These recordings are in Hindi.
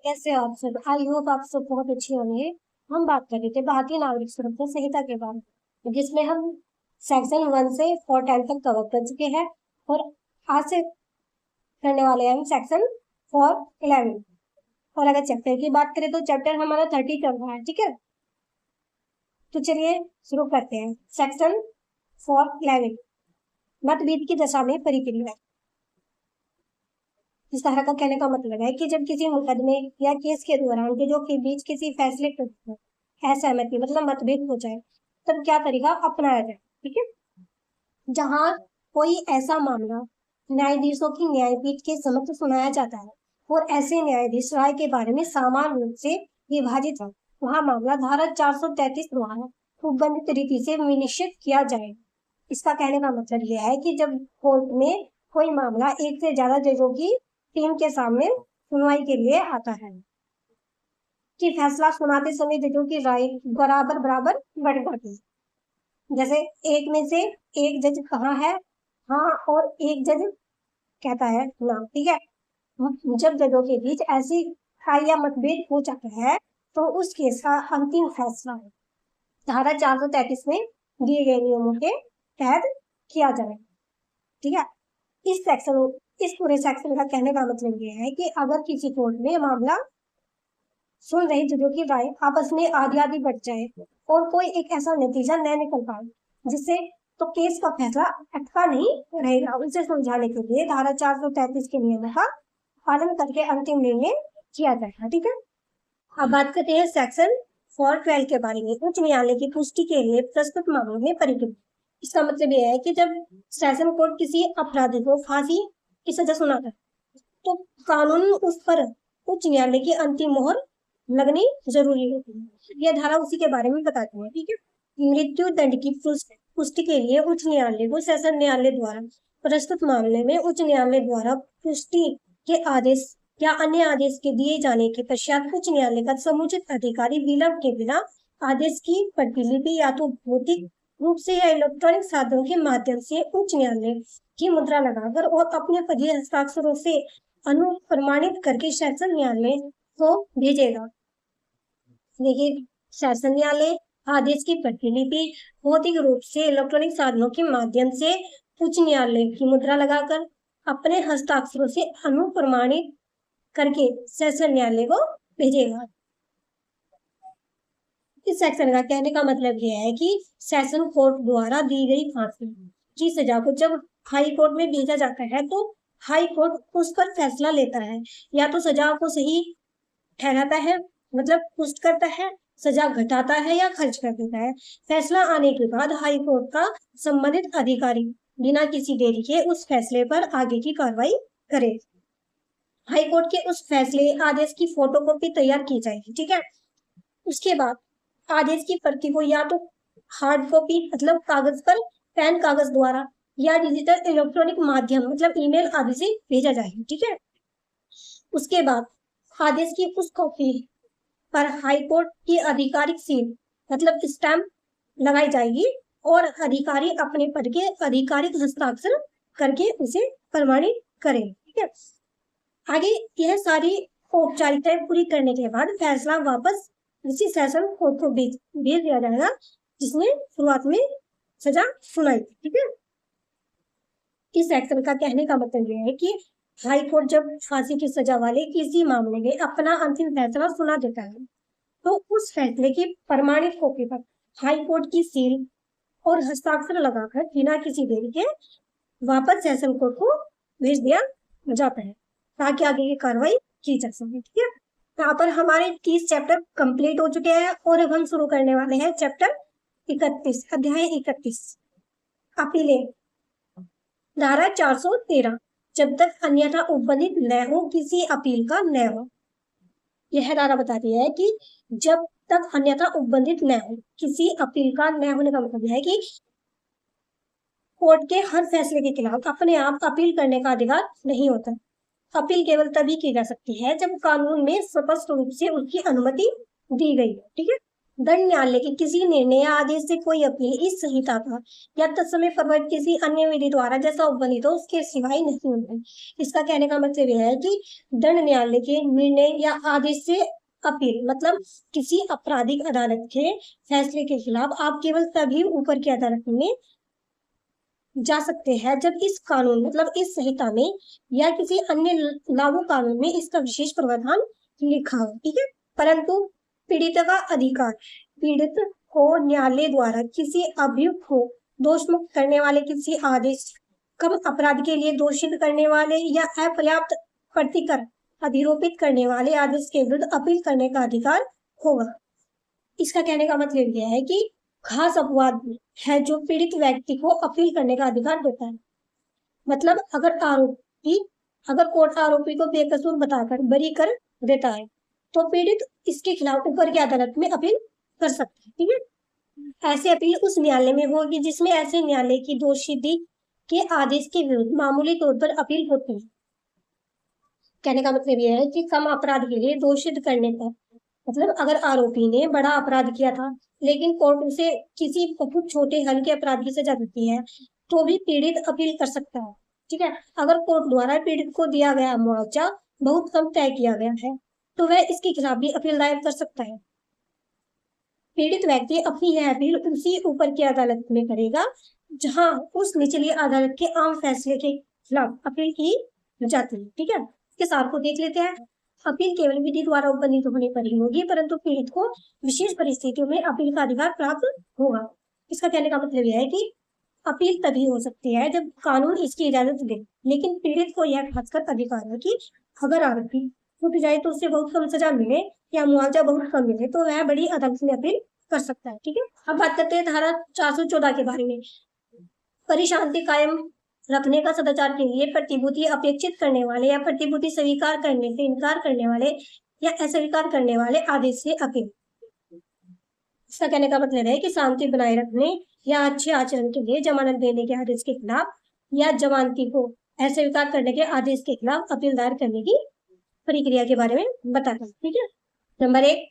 कैसे आप सब? आई होप आप सब बहुत अच्छे होंगे। हम बात कर रहे थे भारतीय नागरिक सुरक्षा संहिता के बारे में, जिसमें हम सेक्शन 1 से 4 तक कवर कर चुके हैं। और आज से करने वाले हैं हम सेक्शन 411। और अगर चैप्टर की बात करें तो चैप्टर हमारा 30 चल रहा है, ठीक है। तो चलिए शुरू करते हैं। सेक्शन 411, मतभेद की दशा में परिक्रिया। इस तरह का कहने का मतलब है कि जब किसी मुकदमे या केस के दौरान के जो के बीच किसी फैसले पर असहमति मतलब मतभेद हो जाए, तब क्या तरीका अपनाया जाए, ठीक है। जहां कोई ऐसा मामला न्यायाधीशों की न्यायपीठ के समक्ष सुनाया जाता है और ऐसे न्यायाधीश राय के बारे में समान रूप से विभाजित है, वहां मामला धारा 433 द्वारा उद्बंधित रीति से विनिश्चित किया जाए। इसका कहने का मतलब यह है कि जब कोर्ट में कोई मामला एक से ज्यादा जजों की टीम के सामने सुनवाई के लिए आता है कि फैसला सुनाते समय जजों की राय बराबर बराबर बढ़ जाती है। जैसे एक में से एक जज कहाँ है, हाँ, और एक जज कहता है ना, ठीक है। जब जजों के बीच ऐसी खाई या मतभेद हो जाता है तो उस केस का अंतिम फैसला धारा 433 में दिए गए नियमों के तहत किया जाए, ठीक है। इस पूरे सेक्शन का कहने का मतलब ये है कि अगर किसी कोर्ट में मामला सुन रही जजों की राय आपस में आधी आधी बढ़ जाए और कोई एक ऐसा नतीजा न निकल पाए जिससे तो केस का फैसला अटका नहीं रहेगा, उसे सुलझाने के लिए धारा 433 के नियमों का पालन करके अंतिम निर्णय किया जाएगा, ठीक है। अब बात करते हैं सेक्शन 412 के बारे में। उच्च न्यायालय की पुष्टि के लिए प्रस्तुत मामलों में परिक्रिया। इसका मतलब यह है कि जब सेशन कोर्ट किसी अपराधी को फांसी की सजा सुनाता है तो कानून उस पर उच्च न्यायालय की अंतिम मोहर लगनी जरूरी होती है। यह धारा उसी के बारे में बताती है, ठीक है। मृत्यु दंड की पुष्टि के लिए उच्च न्यायालय को सेशन न्यायालय द्वारा प्रस्तुत मामले में उच्च न्यायालय द्वारा पुष्टि के आदेश या अन्य आदेश के दिए जाने के पश्चात उच्च न्यायालय का समुचित अधिकारी विलंब के बिना आदेश की प्रतिलिपि या तो भौतिक रूप से या इलेक्ट्रॉनिक साधनों के माध्यम से उच्च न्यायालय की मुद्रा लगाकर और अपने फर्जी हस्ताक्षरों से अनुप्रमाणित करके सेशन न्यायालय को भेजेगा। देखिए, सेशन न्यायालय आदेश की प्रतिलिपि भौतिक रूप से इलेक्ट्रॉनिक साधनों के माध्यम से उच्च न्यायालय की मुद्रा लगाकर अपने हस्ताक्षरों से अनुप्रमाणित करके सेशन न्यायालय को भेजेगा। इस सेक्शन का कहने का मतलब यह है कि सेशन कोर्ट द्वारा दी गई फांसी की सजा को जब हाई कोर्ट में भेजा जाता है तो हाई कोर्ट उस पर फैसला लेता है, या तो सजा को सही ठहराता है मतलब पुष्ट करता है, सजा घटाता है या खर्च कर देता है। फैसला आने के बाद हाई कोर्ट का संबंधित अधिकारी बिना किसी देरी के उस फैसले पर आगे की कार्रवाई करे। हाई कोर्ट के उस फैसले आदेश की फोटोकॉपी तैयार की जाएगी, ठीक है। उसके बाद आदेश की प्रति को या तो हार्ड कॉपी मतलब कागज पर पेन कागज द्वारा या डिजिटल इलेक्ट्रॉनिक माध्यम मतलब ईमेल आदि से भेजा जाएगा, ठीक है। उसके बाद आदेश की उस कॉपी पर हाई कोर्ट की आधिकारिक सील मतलब स्टैंप लगाई जाएगी और अधिकारी अपने पद के आधिकारिक हस्ताक्षर करके उसे प्रमाणित करें, ठीक है। आगे यह सारी औपचारिकताएं पूरी करने के बाद फैसला वापस इसी सेशन कोर्ट को भेज दिया जाएगा जिसने शुरुआत में सजा सुनाई, ठीक है। इस सेक्शन का कहने का मतलब यह है कि हाई कोर्ट जब फांसी की सजा वाले किसी मामले में अपना अंतिम फैसला सुना देता है तो उस फैसले की प्रमाणित कॉपी पर हाई कोर्ट की सील और हस्ताक्षर लगाकर बिना किसी देरी के वापस सेशन कोर्ट को भेज दिया जाता है ताकि आगे की कार्रवाई की जा सके, ठीक है। यहाँ पर हमारे 30 चैप्टर कंप्लीट हो चुके हैं और अब हम शुरू करने वाले हैं चैप्टर 31, अध्याय 31 अपीलें। धारा 413, जब तक अन्यथा उपबंधित न हो किसी अपील का न हो। यह धारा बताती है कि जब तक अन्यथा उपबंधित न हो किसी अपील का न होने का मतलब है कि कोर्ट के हर फैसले के खिलाफ अपने आप अपील करने का अधिकार नहीं होता। अपील केवल तभी की जा सकती है जब कानून में स्पष्ट रूप से उसकी अनुमति दी गई है, ठीक है। दंड न्यायालय के किसी निर्णय या आदेश से कोई अपील इस संहिता का या तत्समय प्रवर्तित किसी अन्य विधि द्वारा जैसा उपबंधित हो उसके सिवाय नहीं होगी। इसका कहने का मतलब यह है कि दंड न्यायालय के निर्णय या आदेश से अपील मतलब किसी आपराधिक अदालत के फैसले के खिलाफ आप केवल तभी ऊपर की अदालत में जा सकते हैं जब इस कानून मतलब इस संहिता में या किसी अन्य लागू कानून में इसका विशेष प्रावधान लिखा हो। ठीक है, परंतु पीड़ित का अधिकार पीड़ित को न्यायालय द्वारा किसी अभियुक्त को दोषमुक्त करने वाले किसी आदेश कम अपराध के लिए दोषित करने वाले या अपर्याप्त प्रतिकर अधिरोपित करने वाले आदेश के विरुद्ध अपील करने का अधिकार होगा। इसका कहने का मतलब यह है कि खास अपवाद है जो पीड़ित व्यक्ति को अपील करने का अधिकार देता है। मतलब अगर कोर्ट आरोपी को बेकसूर बताकर बरी कर देता है तो पीड़ित इसके खिलाफ ऊपर की अदालत में अपील कर सकता है। ठीक है, ऐसे अपील उस न्यायालय में होगी जिसमें ऐसे न्यायालय की दोषियों के आदेश के विरुद्ध मामूली तौर पर अपील होती है। कहने का मतलब यह है कि कम अपराध के लिए दोषित करने पर मतलब अगर आरोपी ने बड़ा अपराध किया था लेकिन कोर्ट उसे किसी बहुत छोटे हल्के अपराध की सजा देती है तो भी पीड़ित अपील कर सकता है। ठीक है, अगर कोर्ट द्वारा पीड़ित को दिया गया मुआवजा बहुत कम तय किया गया है तो वह इसके खिलाफ भी अपील दायर कर सकता है। पीड़ित व्यक्ति अपनी यह अपील उसी ऊपर की अदालत में करेगा जहां उस निचली अदालत के आम फैसले के खिलाफ अपील की जाती है। ठीक है, इसके सार को देख लेते हैं। अपील केवल विधि द्वारा उपबंधित होने पर ही होगी परंतु पीड़ित को विशेष परिस्थितियों में अपील का अधिकार प्राप्त होगा। इसका कहने का मतलब यह है कि अपील तभी हो सकती है जब कानून इसकी इजाजत दे, लेकिन पीड़ित को यह खासकर अधिकार है कि अगर आरोपी छूट जाए तो उसे बहुत कम सजा मिले या मुआवजा बहुत कम मिले तो वह बड़ी अदालत में अपील कर सकता है। ठीक है, अब बात करते हैं धारा 414 के बारे में। परिशांति कायम रखने का सदाचार के लिए प्रतिभूति अपेक्षित करने वाले या प्रतिभूति स्वीकार करने से इनकार करने वाले या अस्वीकार करने वाले आदेश से अपील। इसका कहने का मतलब है कि शांति बनाए रखने या अच्छे आचरण के लिए जमानत देने के आदेश के खिलाफ या जमानती को अस्वीकार करने के आदेश के खिलाफ अपील दायर करने की प्रक्रिया के बारे में बताता है। ठीक है, नंबर 1,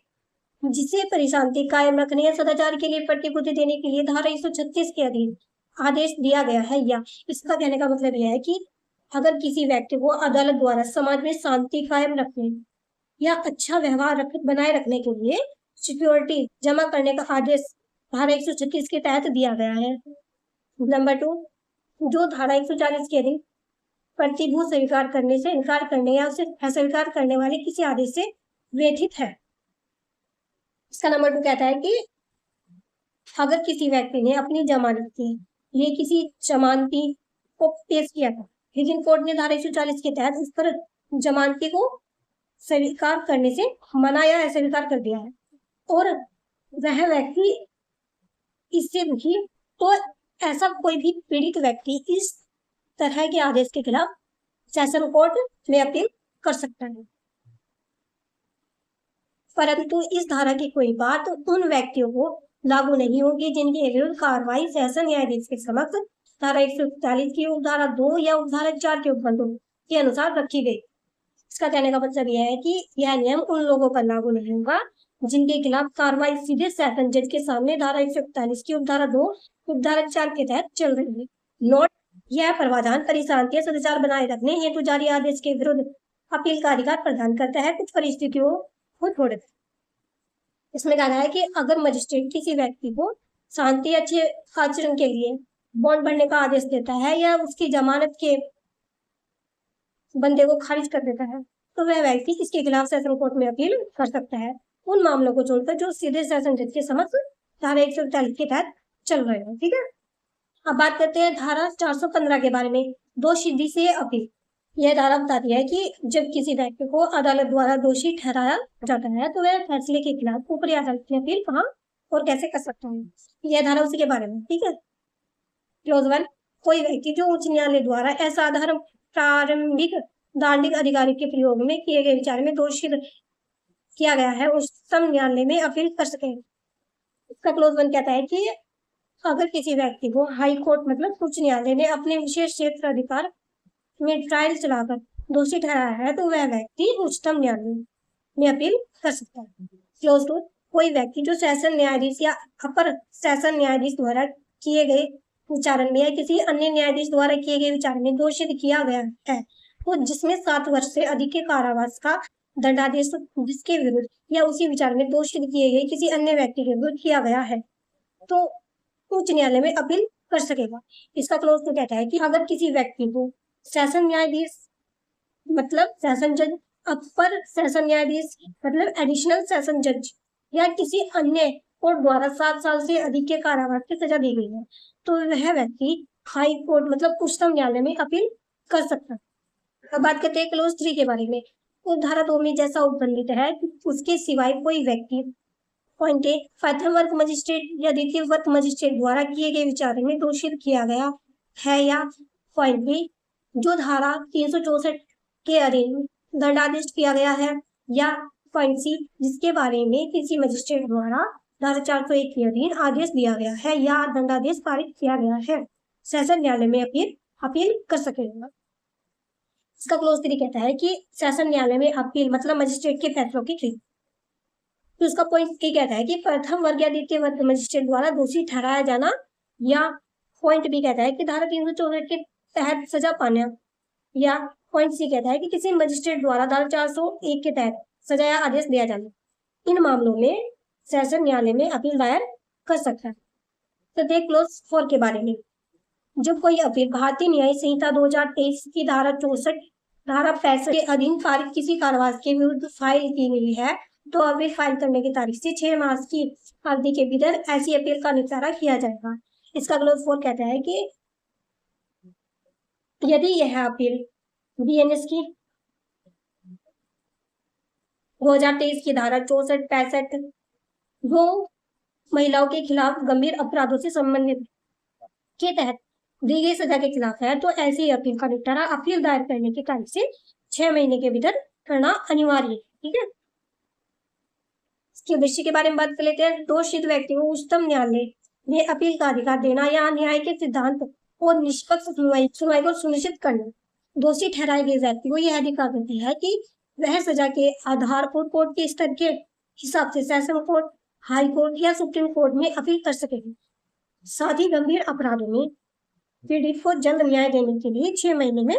जिसे परिशांति कायम रखने या सदाचार के लिए प्रतिभूति देने के लिए धारा 136 के अधीन आदेश दिया गया है या इसका कहने का मतलब यह है कि अगर किसी व्यक्ति को अदालत द्वारा समाज में शांति कायम रखने या अच्छा व्यवहार बनाए रखने के लिए सिक्योरिटी जमा करने का आदेश धारा 136 के तहत दिया गया है। नंबर 2, जो धारा 140 के अधीन प्रतिभूति स्वीकार करने से इनकार करने या उसे अस्वीकार करने वाले किसी आदेश से व्यथित है। इसका नंबर 2 कहता है कि अगर किसी व्यक्ति ने अपनी जमानत के लिए किसी जमानती को पेश किया था लेकिन कोर्ट ने धारा 140 के तहत उस पर जमानती को स्वीकार करने से मना या अस्वीकार कर दिया है और वह व्यक्ति इससे दुखी तो ऐसा कोई भी पीड़ित व्यक्ति इस तरह के आदेश के खिलाफ सेशन कोर्ट में अपील कर सकता है। परंतु इस धारा की कोई बात उन व्यक्तियों को लागू नहीं होगी जिनके विरुद्ध कार्रवाई सेशन न्यायाधीश के समक्ष धारा 141 की उपधारा 2 या उपधारा 4 के उपबंधों के अनुसार रखी गई। इसका कहने का मतलब यह है कि यह नियम उन लोगों पर लागू नहीं होगा जिनके खिलाफ कार्रवाई सीधे सेशन जज के सामने धारा 141 की उपधारा 2 उपधारा 4 के तहत चल रही है। नोट, यह प्रावधान परिशांति सदाचार बनाए रखने हेतु जारी आदेश के विरुद्ध अपील का अधिकार प्रदान करता है कुछ परिस्थितियों को छोड़कर। इसमें कहा है कि अगर मजिस्ट्रेट किसी व्यक्ति को शांति अच्छे आचरण के लिए बॉन्ड भरने का आदेश देता है या उसकी जमानत के बंदे को खारिज कर देता है तो वह व्यक्ति इसके खिलाफ सेशन कोर्ट में अपील कर सकता है उन मामलों को छोड़कर जो सीधे सेशन जज के समक्ष धारा 141 के तहत चल रहे हैं। ठीक है, अब बात करते हैं धारा 415 के बारे में। दोषी से अपील। यह धारा बताती है कि जब किसी व्यक्ति को अदालत द्वारा दोषी ठहराया जाता है तो वह फैसले के खिलाफ ऊपरी अदालत में अपील कहाँ और कैसे कर सकता है, यह धारा उसी के बारे में। ठीक है, क्लोज 1, कोई व्यक्ति जो उच्च न्यायालय द्वारा असाधारण प्रारंभिक दांडिक अधिकारी के प्रयोग में किए गए विचार में दोषी किया गया है उच्चतम न्यायालय में अपील कर सके। इसका क्लोज 1 कहता है कि अगर किसी व्यक्ति को हाई कोर्ट मतलब उच्च न्यायालय ने अपने विशेष क्षेत्र अधिकार में ट्रायल चलाकर दोषी ठहराया है तो वह व्यक्ति उच्चतम न्यायालय में अपील कर सकता है। क्लोज 2, कोई व्यक्ति जो सेशन न्यायाधीश या अपर सेशन न्यायाधीश द्वारा किए गए विचारण में या किसी अन्य न्यायाधीश द्वारा किए गए विचारण में दोषित किया गया है, तो जिसमें 7 वर्ष से अधिक के कारावास का दंडादेश जिसके विरुद्ध या उसी विचार में दोषित किए गए किसी अन्य व्यक्ति के विरुद्ध किया गया है, तो उच्च न्यायालय में अपील कर सकेगा। इसका क्लोज तो कहता है कि अगर किसी व्यक्ति को सेशन न्यायाधीश मतलब सेशन जज, अपर सेशन न्यायाधीश मतलब एडिशनल सेशन जज या किसी अन्य कोर्ट द्वारा 7 साल से अधिक के कारावास की सजा दी गई है, तो वह व्यक्ति हाई कोर्ट मतलब उच्चतम न्यायालय में अपील कर सकता है। अब बात करते हैं क्लोज 3 के बारे में। तो धारा 2 में जैसा उपबंधित है उसके सिवाय कोई व्यक्ति पॉइंट ए प्रथम वर्ग मजिस्ट्रेट या द्वितीय वर्ग मजिस्ट्रेट द्वारा किए गए विचारण में दोषित किया गया है, या पॉइंट बी जो धारा 364 के अधीन दंडादेश किया गया है, या पॉइंट सी जिसके बारे में किसी मजिस्ट्रेट द्वारा धारा 401 के अधीन आदेश दिया गया है या दंडादेश पारित किया गया है, सेशन न्यायालय में अपील कर सकेगा। इसका क्लोज 3 कहता है कि सेशन न्यायालय में अपील मतलब मजिस्ट्रेट के फैसलों की थी। तो उसका पॉइंट ए कहता है कि प्रथम वर्ग या द्वितीय वर्ग मजिस्ट्रेट द्वारा दोषी ठहराया जाना, या पॉइंट बी कहता है कि धारा 364 के तहत सजा पाना, या पॉइंट सी कहता है कि किसी मजिस्ट्रेट द्वारा धारा 401 के तहत सजा या आदेश दिया जाना। इन मामलों में सेशन न्यायालय में अपील दायर कर सकता है। तो देख क्लोज 4 के बारे में। जब कोई अपील भारतीय न्याय संहिता 2023 की धारा 64 धारा 65 के अधीन पारित किसी कारावास के विरुद्ध फाइल की गई है, तो अपील फाइल करने की तारीख से 6 मास की अवधि के भीतर ऐसी अपील का निपटारा किया जाएगा। इसका क्लोज 4 कहता है कि यदि यह अपील बीएनएस की 2023 की धारा 64-65 वो महिलाओं के खिलाफ गंभीर अपराधों से संबंधित के तहत दी गई सजा के खिलाफ है, तो ऐसी अपील का निपटारा अपील दायर करने की तारीख से 6 महीने के भीतर करना अनिवार्य है। ठीक है, इसके उद्देश्य के बारे में बात कर लेते हैं। दोषित व्यक्ति को उच्चतम न्यायालय में अपील का अधिकार देना या न्याय के सिद्धांत और निष्पक्ष सुनवाई को सुनिश्चित करना। दोषी ठहराए गए व्यक्ति को यह अधिकार देती है कि वह सजा के आधार पर कोर्ट के स्तर के हिसाब से सेशन कोर्ट, हाई कोर्ट या सुप्रीम कोर्ट में अपील कर सकेगी। साथ ही गंभीर अपराधों में पीड़ित को जल्द न्याय देने के लिए 6 महीने में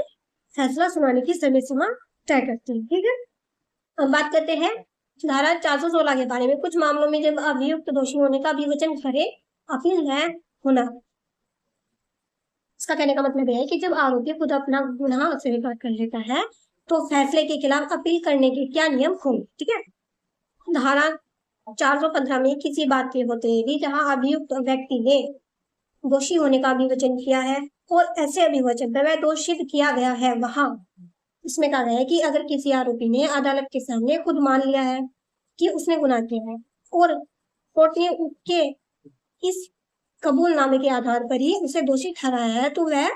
फैसला सुनाने की समय सीमा तय करती है। ठीक है, अब बात करते हैं धारा 416 के बारे में। कुछ मामलों में जब अभियुक्त दोषी होने का विवेचन करे अपील दायर होना। इसका कहने का मतलब यह है कि जब आरोपी खुद अपना गुनाह स्वीकार कर लेता है तो फैसले के खिलाफ अपील करने के क्या नियम होंगे। ठीक है, धारा 415 में किसी बात के होते हुए जहां अभियुक्त व्यक्ति ने दोषी होने का अभिवचन किया है और ऐसे अभिवचन पर वह दोषित किया गया है, वहां इसमें कहा गया है कि अगर किसी आरोपी ने अदालत के सामने खुद मान लिया है कि उसने गुनाह किया है और कोर्ट ने उसके इस कबूलनामे के आधार पर ही उसे दोषी ठहराया है, तो वह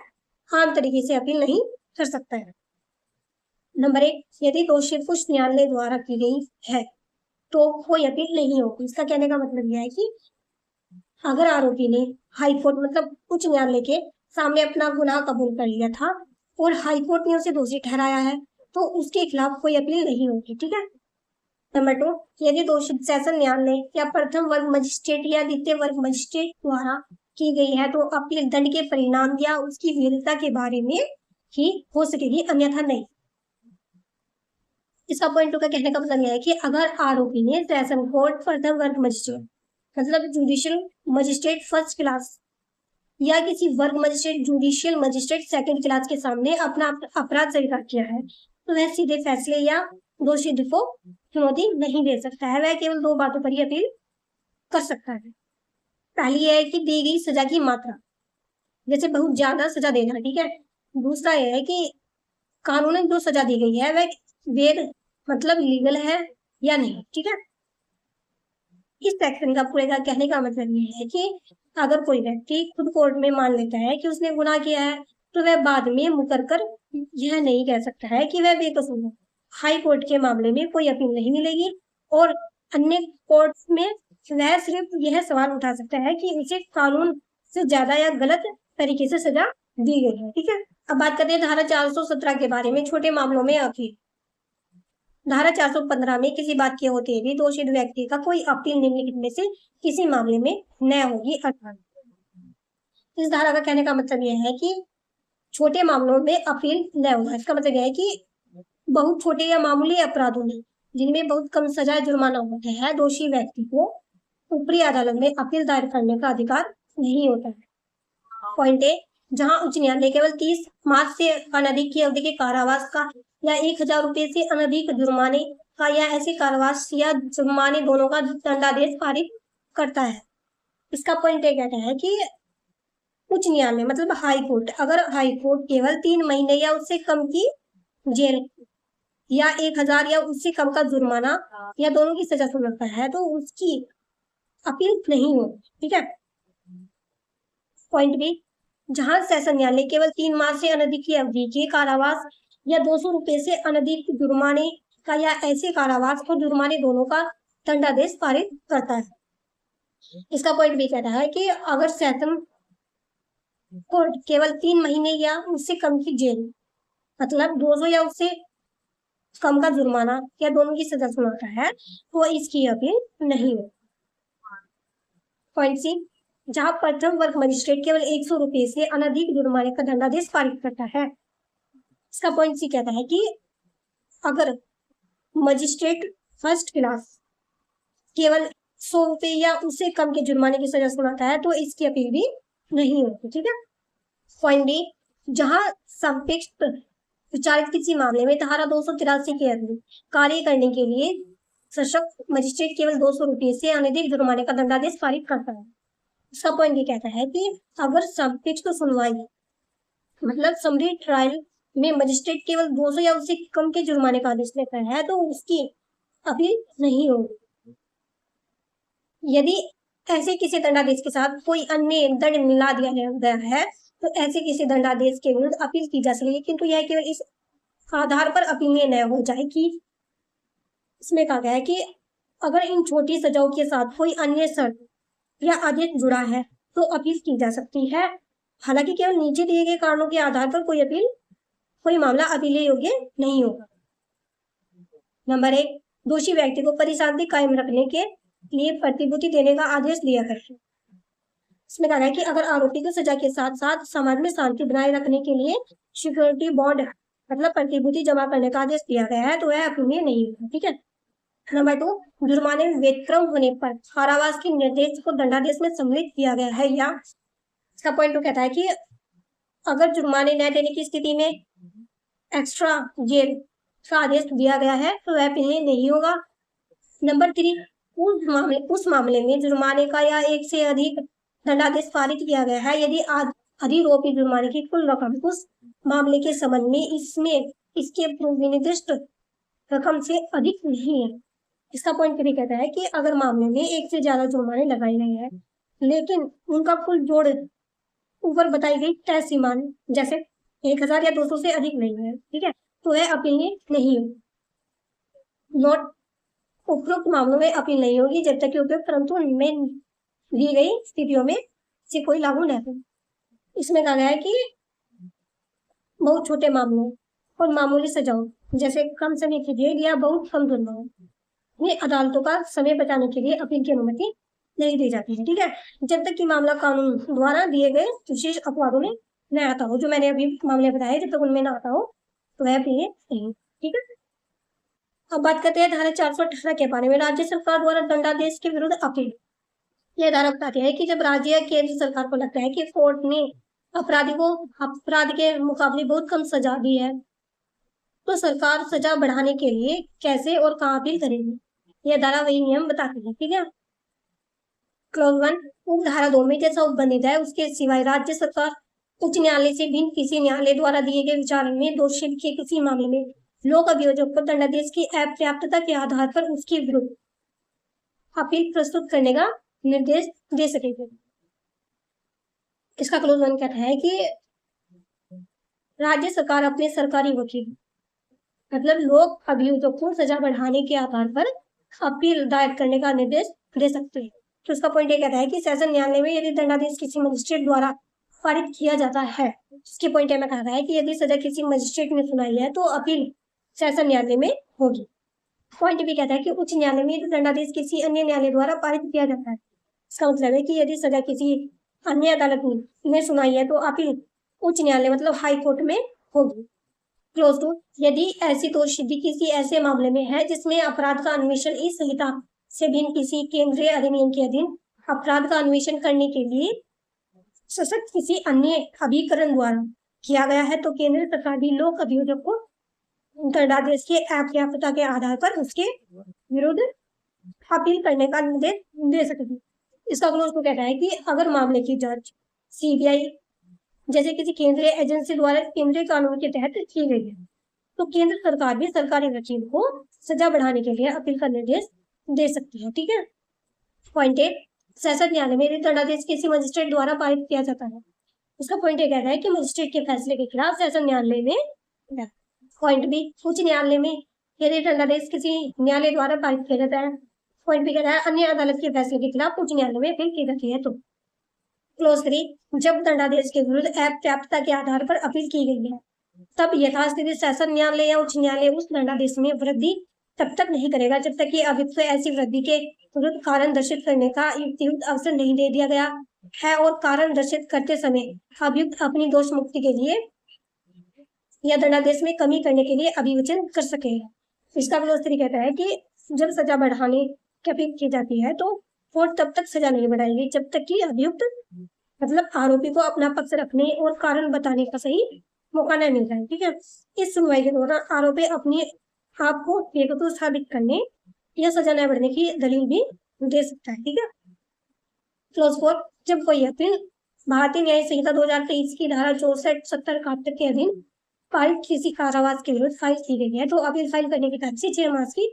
आम तरीके से अपील नहीं कर सकता है। नंबर 1, यदि दोषी कुछ न्यायालय द्वारा की गई है तो कोई अपील नहीं होगी। इसका कहने का मतलब यह है कि अगर आरोपी ने हाई कोर्ट मतलब उच्च न्यायालय के सामने अपना गुनाह कबूल कर लिया था और हाई कोर्ट ने उसे दोषी ठहराया है, तो उसके खिलाफ कोई अपील नहीं होगी। ठीक है, नंबर 2, यदि दोषी सेशन न्यायालय या प्रथम वर्ग मजिस्ट्रेट या द्वितीय वर्ग मजिस्ट्रेट द्वारा की गई है, तो अपील दंड के परिणाम या उसकी वैधता के बारे में ही हो सकेगी, अन्यथा नहीं। इसका पॉइंट 2 का कहने का मतलब यह है कि अगर आरोपी ने सेशन कोर्ट प्रथम वर्ग मजिस्ट्रेट मतलब जुडिशियल मजिस्ट्रेट फर्स्ट क्लास या किसी वर्ग magistrate judicial magistrate second class के सामने अपना अपराध स्वीकार किया है, तो वह सीधे फैसले या दोषी को चुनौती नहीं दे सकता है। वह केवल 2 बातों पर ही अपील कर सकता है। पहली यह है कि दी गई सजा की मात्रा, जैसे बहुत ज्यादा सजा देना। ठीक है, दूसरा यह है कि कानूनन जो सजा दी गई है वह वैध मतलब लीगल है या नहीं। ठीक है, इस सेक्शन का पूरे का कहने का मतलब ये है कि अगर कोई व्यक्ति खुद कोर्ट में मान लेता है कि उसने गुनाह किया है, तो वह बाद में मुकर कर यह नहीं कह सकता है कि वह बेकसूर है। हाई कोर्ट के मामले में कोई अपील नहीं मिलेगी और अन्य कोर्ट में वह सिर्फ यह सवाल उठा सकता है कि उसे कानून से ज्यादा या गलत तरीके से सजा दी गई है। ठीक है, अब बात करते हैं धारा 417 के बारे में, छोटे मामलों में अपील। धारा 415 में किसी बात के होते हुए दोषी व्यक्ति का कोई अपील निम्नलिखित में से किसी मामले में न होगी। अर्थात इस धारा का कहने का मतलब यह है कि छोटे मामलों में अपील न होगा। इसका मतलब यह है कि बहुत छोटे या मामूली अपराधों में जिनमें बहुत कम सजा जुर्माना होता है, दोषी व्यक्ति को ऊपरी अदालत में अपील दायर करने का अधिकार नहीं होता है। पॉइंट ए, जहां उच्च न्यायालय केवल 30 मास से अनधिक की अवधि के कारावास का या 1000 रुपए से अनधिक जुर्माने का या ऐसे कारावास या जुर्माने दोनों का दंडादेश पारित करता है। इसका पॉइंट ए कहता है कि उच्च न्यायालय मतलब हाई कोर्ट, अगर हाई कोर्ट केवल 3 महीने या उससे कम की जेल या 1000 या उससे कम का जुर्माना या दोनों की सजा सुनाता है तो उसकी अपील नहीं होगी। ठीक है। पॉइंट बी, जहां सेशन न्यायालय केवल 3 माह से अनधिक की अवधि के कारावास या 200 रुपए से अनधिक जुर्माने का या ऐसे कारावास और जुर्माने दोनों का दंडादेश पारित करता है। इसका पॉइंट बी कहता है कि अगर सेशन कोर्ट केवल 3 महीने या उससे कम की जेल मतलब 200 या उससे कम का जुर्माना या दोनों की सजा सुनाता है तो इसकी अपील नहीं है। पॉइंट सी, जहां प्रथम वर्ग मजिस्ट्रेट केवल 100 रुपए से अनधिक जुर्माने का दंडादेश पारित करता है। इसका पॉइंट सी कहता है कि अगर मजिस्ट्रेट फर्स्ट क्लास केवल 100 रुपए या उससे कम के जुर्माने की सजा सुनाता है तो इसकी अपील भी नहीं होती। ठीक है। पॉइंट डी, जहां संक्षिप्त विचारित किसी मामले में धारा 283 के अधीन कार्य करने के लिए सशक्त मजिस्ट्रेट केवल 200 रुपए से अनधिक जुर्माने का दंडादेश पारित करता है। इसका पॉइंट ये कहता है कि अगर संक्षिप्त सुनवाई मतलब समरी ट्रायल में मजिस्ट्रेट केवल 200 या उससे कम के जुर्माने का आदेश देता है तो उसकी अपील नहीं होगी। यदि ऐसे किसी दंडादेश के साथ कोई अन्य दंड मिला दिया गया है तो ऐसे किसी दंडादेश के विरुद्ध अपील की जा सकेगी, किंतु यह केवल इस आधार पर अपील न हो जाए कि इसमें कहा गया है कि अगर इन छोटी सजाओं के साथ कोई अन्य शर्त या आदेश जुड़ा है तो अपील की जा सकती है। हालांकि केवल नीचे दिए गए कारणों के आधार पर कोई मामला अपील योग्य नहीं होगा। नंबर 1, दोषी व्यक्ति को परिशांति कायम रखने के लिए प्रतिभूति देने का आदेश दिया है। इसमें कहा है कि अगर आरोपी को सजा के साथ साथ समाज में शांति बनाए रखने के लिए सिक्योरिटी बॉन्ड मतलब प्रतिभूति जमा करने का आदेश दिया गया है तो वह अपील नहीं होगा। ठीक है। नंबर 2, जुर्माने में व्यतिक्रम होने पर कारावास के निर्देश को दंडादेश में सम्मिलित किया गया है या इसका पॉइंट कहता है कि अगर जुर्माने न देने की स्थिति में एक्स्ट्रा जेल का आदेश दिया गया है तो वह अपील नहीं होगा। नंबर 3, उस मामले में जुर्माने का या एक से अधिक दंडादेश पारित किया गया है यदि अधिरोपी जुर्माने की कुल रकम उस मामले के संबंध में इसके निर्दिष्ट रकम से अधिक नहीं है। इसका पॉइंट भी कहता है कि अगर मामले में एक से ज्यादा जुर्माने लगाए गए हैं लेकिन उनका कुल जोड़ ऊपर बताई गई तय सीमा जैसे 1000 या 200 से अधिक नहीं है, ठीक है, तो वह अपील नहीं होगी। नोट, उपरोक्त मामलों में अपील नहीं होगी जब तक कि उपयुक्त परंतु में दी गई स्थितियों में से कोई लागू नहीं हो। इसमें कहा गया है कि बहुत छोटे मामलों और मामूली सजाओं जैसे कम समय की जेल या बहुत कम जुर्माना में अदालतों का समय बचाने के लिए अपील की अनुमति नहीं दी जाती है। ठीक है, जब तक कि मामला कानून द्वारा दिए गए विशेष अपराधों में न आता हो, जो मैंने अभी मामले बताए जब तक उनमें न आता हो तो वह अपील नहीं। ठीक है, अब बात करते हैं धारा 418 के बारे में। राज्य सरकार द्वारा दंडादेश के विरुद्ध अपील। यह धारा बताती है कि जब राज्य या केंद्र सरकार को लगता है कि कोर्ट ने अपराधी को अपराध के मुकाबले बहुत कम सजा दी है तो सरकार सजा बढ़ाने के लिए कैसे और कहाँ अपील करेगी, यह धारा वही नियम बताती है। ठीक है, क्लॉज 1, उप धारा 2 में जैसा उपबंधित है उसके सिवाय राज्य सरकार उच्च न्यायालय से भिन्न किसी न्यायालय द्वारा दिए गए विचार में दोषी के किसी मामले में लोक अभियोजक को दंडादेश की अपर्याप्तता के आधार पर उसके विरुद्ध अपील प्रस्तुत करने का निर्देश दे सकेगी। इसका क्लोज 1 कहता है कि राज्य सरकार अपने सरकारी वकील मतलब लोक अभियोजक को सजा बढ़ाने के आधार पर अपील दायर करने का निर्देश दे सकते हैं। तो इसका पॉइंट ये कहता है कि सेशन न्यायालय में यदि दंडादेश किसी मजिस्ट्रेट द्वारा पारित किया जाता है, इसके पॉइंट में कहा है कि यदि सजा किसी मजिस्ट्रेट ने सुनाई है तो अपील सेशन न्यायालय में होगी। पॉइंट भी कहता है कि उच्च न्यायालय में यदि दंडादेश किसी अन्य न्यायालय द्वारा पारित किया जाता है, इसका मतलब है कि यदि सजा किसी अन्य अदालत में सुनाई है तो अपील उच्च न्यायालय मतलब हाई कोर्ट में होगी। क्लोज टू, यदि ऐसी दोषसिद्धि किसी ऐसे मामले में है जिसमें अपराध का अन्वेषण इस संहिता से भिन्न किसी केंद्रीय अधिनियम के अधीन अपराध का अन्वेषण करने के लिए सशक्त किसी अन्य अभिकरण द्वारा किया गया है, तो केंद्र सरकार भी लोक अभियोजक को दंडादेश के अपर्याप्तता के आधार पर उसके विरुद्ध अपील करने का निर्देश दे सकेगी। इसका क्लोज को कहता है कि अगर मामले की जांच सीबीआई जैसे किसी केंद्रीय एजेंसी द्वारा केंद्रीय कानून के तहत की गई है, तो केंद्र सरकार भी सरकारी वकील को सजा बढ़ाने के लिए अपील का निर्देश दे सकती है। ठीक है। पॉइंट ए, सेशन न्यायालय में दंडादेश किसी मजिस्ट्रेट द्वारा पारित किया जाता है। उसका पॉइंट ये कहता है कि मजिस्ट्रेट के फैसले के खिलाफ सेशन न्यायालय में। पॉइंट बी, उच्च न्यायालय में यदि दंडादेश किसी न्यायालय द्वारा पारित किया जाता है। पॉइंट बी कहता है अन्य अदालत के फैसले के खिलाफ उच्च न्यायालय में अपील की जाती है। तो क्लोज 3, जब दंडादेश के विरुद्ध अपर्याप्तता के आधार पर अपील की गई है, तब यथास्थिति सेशन न्यायालय या उच्च न्यायालय उस दंडादेश में वृद्धि तब तक नहीं करेगा जब तक कि अभियुक्त ऐसी वृद्धि के विरुद्ध कारण दर्शित करने का युक्तियुक्त अवसर नहीं दे दिया गया है और कारण दर्शित करते समय अभियुक्त अपनी दोष मुक्ति के लिए या दंडादेश में कमी करने के लिए अभियोजन कर सकेगा। इसका क्लोज 3 कहता है कि जब सजा बढ़ाने की अपील की जाती है तो कोर्ट तब तक सजा नहीं बढ़ाएगी जब तक कि अभियुक्त मतलब आरोपी को अपना पक्ष रखने और कारण बताने का सही मौका न मिल जाए। ठीक है। इस सुनवाई के दौरान आरोपी अपने आप को बेकसूर साबित करने या सजा न बढ़ने की दलील भी दे सकता है। ठीक है। क्लोज 4, जब कोई अपील भारतीय न्याय संहिता 2023 की धारा 64, 70, 71 के अधीन पारित किसी कारावास के विरुद्ध फाइल की गई है तो अपील फाइल करने की तारीख से 6 मास की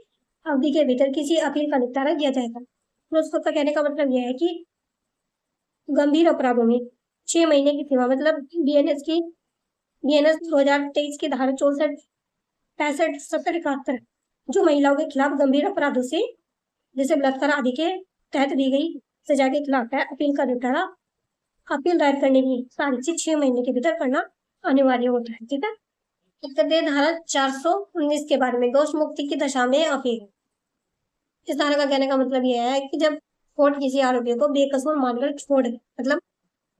अवधि के भीतर किसी अपील का निपटारा किया जाएगा। क्लोज 4 का कहने का मतलब यह है कि गंभीर अपराधों में 6 महीने की सीमा मतलब बीएनएस 2023 की धारा 64, 65, 70, 71 जो महिलाओं के खिलाफ गंभीर अपराधों से जैसे बलात्कार आदि के तहत दी गई सजा के खिलाफ है, अपील का निपटारा अपील दायर करने की तारीख से 6 महीने के भीतर करना अनिवार्य होता है। ठीक है। धारा 419 के बारे में दोष मुक्ति की दशा में अपील। इस धारा का कहने का मतलब यह है कि जब कोर्ट किसी आरोपी को बेकसूर मानकर छोड़ मतलब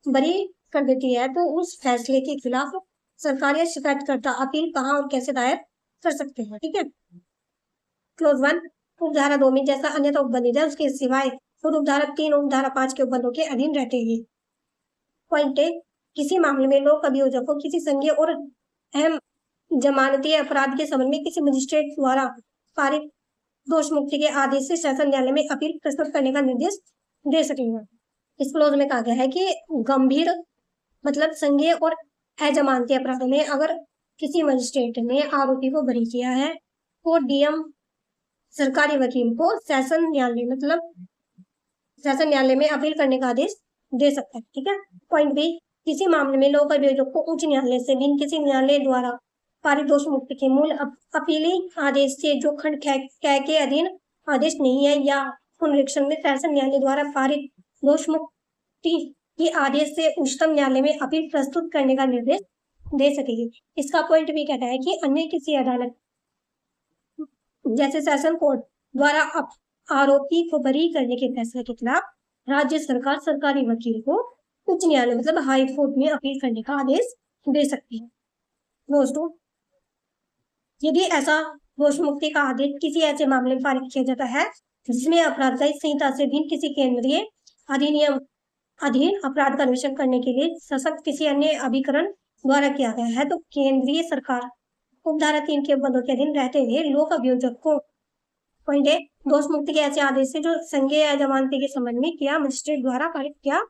बरी कर देती है तो उस फैसले के खिलाफ सरकार या शिकायतकर्ता अपील कहाँ और कैसे दायर कर सकते हैं। ठीक है। क्लोज 1, उपधारा 2 में जैसा अन्यथा उपबंधित है उसके सिवाय खुद उपधारा 3 और उपधारा 5 के उपबंधों के अधीन रहते हैं। पॉइंट ए, किसी मामले में लोक अभियोजक को किसी संज्ञेय और अहम जमानती अपराध के संबंध में किसी मजिस्ट्रेट द्वारा पारित दोष मुक्ति के आदेश से सेशन न्यायालय में अपील प्रस्तुत करने का निर्देश दे सकेगा। इस क्लोज में कहा गया है कि गंभीर मतलब संज्ञेय और अजमानती अपराधों में अगर किसी मजिस्ट्रेट ने आरोपी को बरी किया है तो डीएम सरकारी वकील को सेशन न्यायालय में अपील करने का आदेश दे सकता है। ठीक है। पॉइंट बी, किसी मामले में लोक अभियोजक को उच्च न्यायालय से भिन्न किसी न्यायालय द्वारा पारित दोष मुक्ति के मूल अपीली आदेश से जो खंड कै के अधीन आदेश नहीं है या पुनरीक्षण में सेशन न्यायालय द्वारा पारित दोष मुक्ति के आदेश से उच्चतम न्यायालय में अपील प्रस्तुत करने का निर्देश दे सकेगी। इसका पॉइंट भी कहता है कि अन्य किसी अदालत जैसे सेशन कोर्ट द्वारा आरोपी को बरी करने के फैसले के खिलाफ राज्य सरकार सरकारी वकील को उच्च न्यायालय मतलब हाई कोर्ट में अपील करने का आदेश दे सकती है। दोस्तों, यदि ऐसा दोष मुक्ति का आदेश किसी ऐसे मामले में पारित किया जाता है जिसमें आपराधिक संहिता से भिन्न किसी केंद्रीय अधिनियम अधीन अपराध का अन्वेषण करने के लिए सशक्त किसी अन्य अभिकरण द्वारा किया गया है तो केंद्रीय सरकार उपधारा 3 के उपबंधों के अधीन रहते हुए लोक अभियोजक को पॉइंट ए, दोष मुक्ति के ऐसे आदेश से जो संज्ञेय या जमानती के संबंध में किया मजिस्ट्रेट द्वारा पारित किया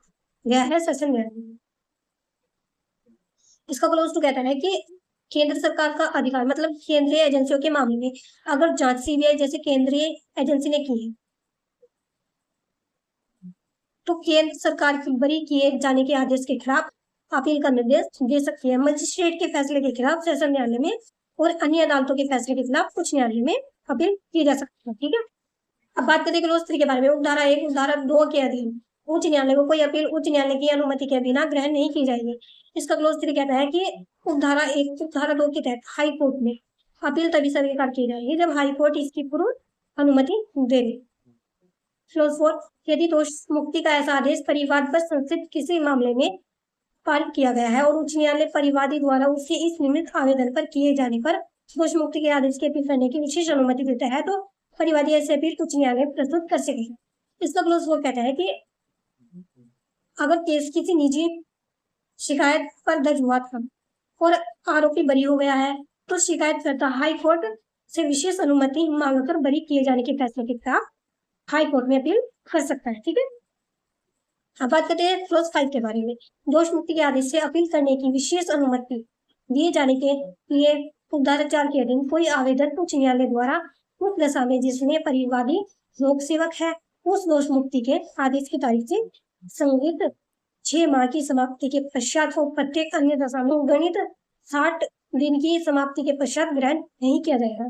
गया है सेशन न्यायालय में। इसका क्लोज टू कहता है कि केंद्र सरकार का अधिकार मतलब केंद्रीय एजेंसियों के मामले में अगर जांच सीबीआई जैसे केंद्रीय एजेंसी ने की है तो केंद्र सरकार की बरी किए जाने के आदेश के खिलाफ अपील का निर्देश दे सकती है। मजिस्ट्रेट के फैसले के खिलाफ सेशन न्यायालय में और अन्य अदालतों के फैसले के खिलाफ उच्च न्यायालय में अपील की जा सकती है। ठीक है। अब बात करते हैं क्लोज 3 के बारे में। उपधारा 1 उपधारा 2 के अधीन उच्च न्यायालय को कोई अपील उच्च न्यायालय की अनुमति के बिना ग्रहण नहीं की जाएगी। इसका क्लोज 3 कहता है कि उपधारा 1 उपधारा 2 के तहत हाई कोर्ट में अपील तभी स्वीकार की जाएगी जब हाई कोर्ट इसकी पूर्व अनुमति दे दे। क्लोज 4, यदि दोष मुक्ति का ऐसा आदेश परिवाद पर संस्थित किसी मामले में पारित किया गया है और उच्च न्यायालय परिवादी द्वारा उसके इस निमित्त आवेदन पर किए जाने पर दोष मुक्ति के आदेश की अपील करने की विशेष अनुमति देता है तो परिवादी ऐसे अपील उच्च न्यायालय प्रस्तुत कर सकेगा। इसका क्लोज 4 कहता है कि अगर केस किसी निजी शिकायत पर दर्ज हुआ था और आरोपी बरी हो गया है तो शिकायतकर्ता हाई कोर्ट से विशेष अनुमति मांगकर बरी किए जाने के फैसले के खिलाफ हाई कोर्ट में अपील कर सकता है। ठीक है, अब बात करते हैं क्लोज 5 के बारे में। दोष मुक्ति के आदेश से अपील करने की विशेष अनुमति दिए जाने के लिए उपधारा 4 के अधीन कोई आवेदन उच्च न्यायालय द्वारा उस दशा में जिसमें परिवादी लोक सेवक है उस दोष मुक्ति के आदेश की तारीख से संगत 6 माह की समाप्ति के पश्चात हो प्रत्येक अन्य दशा में गणित 60 दिन की समाप्ति के पश्चात ग्रहण नहीं किया जाएगा।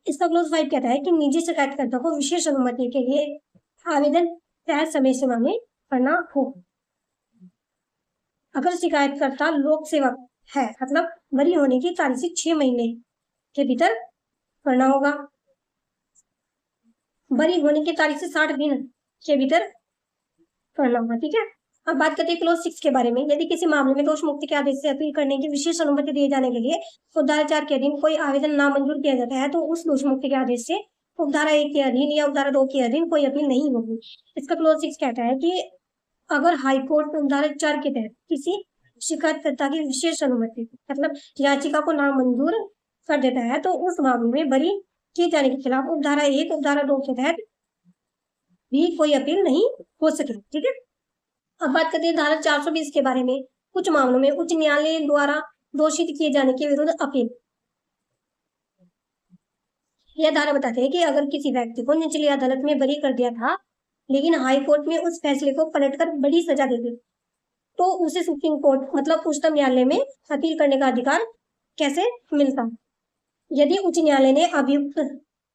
इसका क्लोज 5 कहता है कि निजी शिकायतकर्ता को विशेष अनुमति के लिए आवेदन तय समय सीमा में करना हो। अगर शिकायतकर्ता लोक सेवक है मतलब बरी होने की तारीख से 6 महीने के भीतर करना होगा, बरी होने की तारीख से 60 दिन के भीतर करना होगा। ठीक है, अब बात करते हैं क्लोज 6 के बारे में। यदि किसी मामले में दोष मुक्ति के आदेश से अपील करने की विशेष अनुमति दिए जाने के लिए उपधारा 4 के अधीन कोई आवेदन नामंजूर किया जाता है तो उस दोष मुक्ति के आदेश से उपधारा 1 के अधीन या उपधारा 2 के अधीन कोई अपील नहीं होगी। इसका क्लोज 6 कहता है कि अगर हाईकोर्ट उपधारा 4 के तहत किसी शिकायतकर्ता की विशेष अनुमति मतलब याचिका को नामंजूर कर देता है तो उस मामले में बरी किए जाने के खिलाफ उपधारा 1 उपधारा 2 के तहत भी कोई अपील नहीं हो सकेगी। ठीक है, अब बात करते हैं धारा 420 के बारे में। कुछ मामलों में उच्च न्यायालय द्वारा दोषित किए जाने के विरुद्ध अपील। यह धारा बताते हैं कि अगर किसी व्यक्ति को निचली अदालत में बरी कर दिया था लेकिन हाई कोर्ट में उस फैसले को पलटकर बड़ी सजा दे दी तो उसे सुप्रीम कोर्ट मतलब उच्चतम न्यायालय में अपील करने का अधिकार कैसे मिलता। यदि उच्च न्यायालय ने अभियुक्त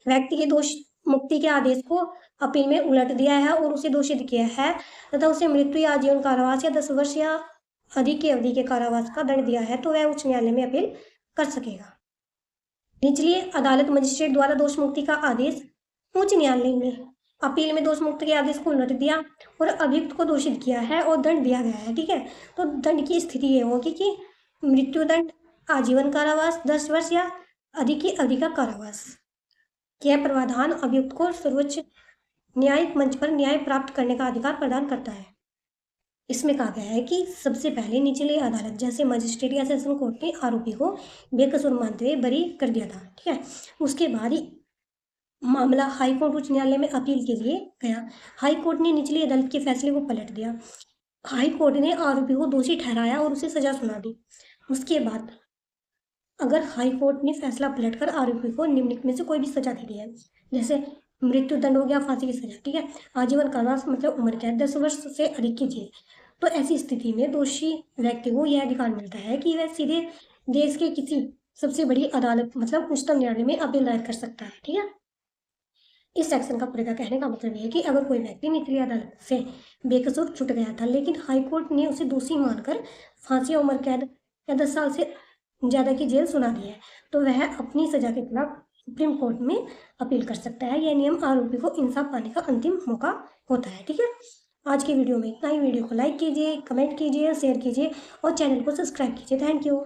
व्यक्ति के दोष मुक्ति के आदेश को अपील में उलट दिया है और उसे दोषित किया है तथा उसे मृत्यु या आजीवन कारावास या 10 वर्ष या अधिक की अवधि के कारावास का दंड दिया है तो वह उच्च न्यायालय में अपील कर सकेगा। निचली अदालत मजिस्ट्रेट द्वारा दोष मुक्ति का आदेश उच्च न्यायालय में अपील में दोष मुक्ति के आदेश को उलट दिया और अभियुक्त को दोषित किया है और दंड दिया गया है। ठीक है, तो दंड की स्थिति ये होगी कि मृत्यु दंड, आजीवन कारावास, 10 वर्ष या अधिक की अवधि का कारावास। यह प्रावधान अभियुक्त को सर्वोच्च न्यायिक मंच पर न्याय प्राप्त करने का अधिकार प्रदान करता है। इसमें कहा गया है कि सबसे पहले निचली अदालत जैसे मजिस्ट्रेट या सेशन कोर्ट ने आरोपी को बेकसूर मानते हुए बरी कर दिया था। ठीक है, उसके बाद ही मामला हाई कोर्ट उच्च न्यायालय में अपील के लिए गया। हाई कोर्ट ने निचली अदालत के फैसले को पलट दिया। हाई कोर्ट ने आरोपी को दोषी ठहराया और उसे सजा सुना दी। उसके बाद अगर हाई कोर्ट ने फैसला पलटकर आरोपी को निम्नलिखित में से कोई भी सजा दे दी है, जैसे मृत्यु दंड हो गया, फांसी की सजा, ठीक है, आजीवन कारावास मतलब उम्र कैद, 10 वर्ष से अधिक की जेल, तो ऐसी स्थिति में दोषी व्यक्ति को यह अधिकार मिलता है कि वह सीधे देश के किसी सबसे बड़ी अदालत मतलब उच्चतम न्यायालय में अपील दायर कर सकता है। ठीक है, इस सेक्शन का पूरे का कहने का मतलब यह है कि अगर कोई व्यक्ति निचली अदालत से बेकसूर छूट गया था लेकिन हाईकोर्ट ने उसे दोषी मानकर फांसी, उम्र कैद या 10 साल से ज़्यादा की जेल सुना दी है तो वह अपनी सजा के खिलाफ सुप्रीम कोर्ट में अपील कर सकता है। यह नियम आरोपी को इंसाफ पाने का अंतिम मौका होता है। ठीक है, आज की वीडियो में इतना ही। वीडियो को लाइक कीजिए, कमेंट कीजिए, शेयर कीजिए और चैनल को सब्सक्राइब कीजिए। Thank you.